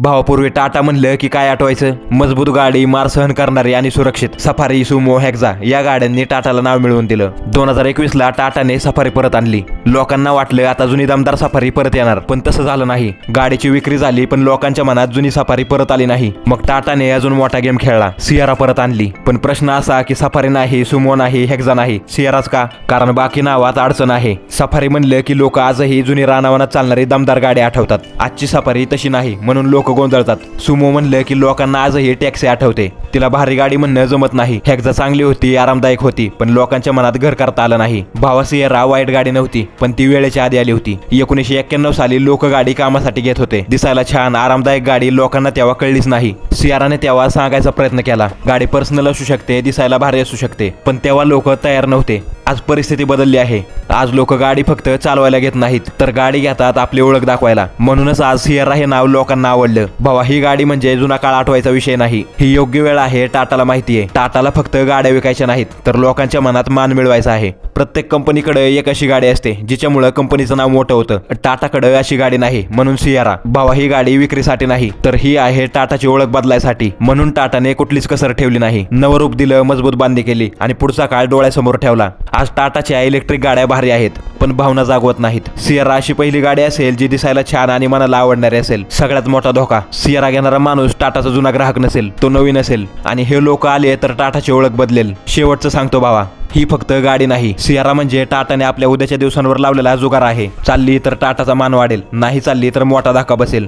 भावापूर्वी टाटा म्हणलं की काय आठवायचं? मजबूत गाडी, मार सहन करणारी आणि सुरक्षित. सफारी, सुमो, हेक्सा या गाड्यांनी टाटाला नाव मिळवून दिलं. 2021 ला टाटाने सफारी परत आणली. लोकांना वाटलं आता जुनी दमदार सफारी परत येणार, पण तसं झालं नाही. गाडीची विक्री झाली पण लोकांच्या मनात जुनी सफारी परत आली नाही. मग टाटाने अजून मोठा गेम खेळला, सियारा परत आणली. पण प्रश्न असा की सफारी नाही, सुमो नाही, हेक्सा नाही, सियाराच का? कारण बाकी नावात अडचण आहे. सफारी म्हणलं की लोक आजही जुनी रानावनात चालणारी दमदार गाडी आठवतात. आजची सफारी तशी नाही म्हणून लोक गोंधळतात. सुमो म्हणलं की लोकांना आजही टॅक्सी आठवते. तिला भारी गाडी म्हणणं जमत नाही. हेक्सा चांगली होती, आरामदायक होती, पण लोकांच्या मनात घर करता आलं नाही. भावा सियारा वाईट गाडी नव्हती, पण ती वेळेच्या आधी आली होती. 1991 साली लोक गाडी कामासाठी घेत होते. दिसायला छान आरामदायक गाडी लोकांना तेव्हा कळलीच नाही. सियाराने तेव्हा सांगायचा प्रयत्न केला, गाडी पर्सनल असू शकते, दिसायला भारी असू शकते, पण तेव्हा लोक तयार नव्हते. आज परिस्थिती बदलली आहे. आज लोक गाडी फक्त चालवायला घेत नाहीत, तर गाडी घेतात आपली ओळख दाखवायला. म्हणूनच आज सियारा हे नाव लोकांना आवडलं. भावा, ही गाडी म्हणजे जुना काळ आठवायचा विषय नाही. ही योग्य वेळ आहे. टाटाला माहितीये, टाटाला फक्त गाड्या विकायच्या नाहीत, तर लोकांच्या मनात मान मिळवायचा आहे. प्रत्येक कंपनीकडे एक अशी गाडी असते जिच्यामुळे कंपनीचं नाव मोठं होतं. टाटाकडे अशी गाडी नाही, म्हणून सियारा. भावा, ही गाडी विक्रीसाठी नाही, तर ही आहे टाटाची ओळख बदलायसाठी. म्हणून टाटाने कुठलीच कसर ठेवली नाही. नवरूप दिलं, मजबूत बांधणी केली आणि पुढचा काळ डोळ्यासमोर ठेवला. आज टाटाच्या इलेक्ट्रिक गाड्या भारी आहेत, पण भावना जागवत नाहीत. सियारा अशी पहिली गाडी असेल जी दिसायला छान आणि मनाला आवडणारी असेल. सगळ्यात मोठा धोका, सियारा घेणारा माणूस टाटाचा जुना ग्राहक नसेल, तो नवीन असेल आणि हे लोक आले तर टाटाची ओळख बदलेल. शेवटचं सांगतो भावा, ही फक्त गाडी नाही. सियारा म्हणजे टाटाने आपल्या उद्याच्या दिवसांवर लावलेला जुगार आहे. चालली तर टाटाचा मान वाढेल, नाही चालली तर मोठा धक्का बसेल.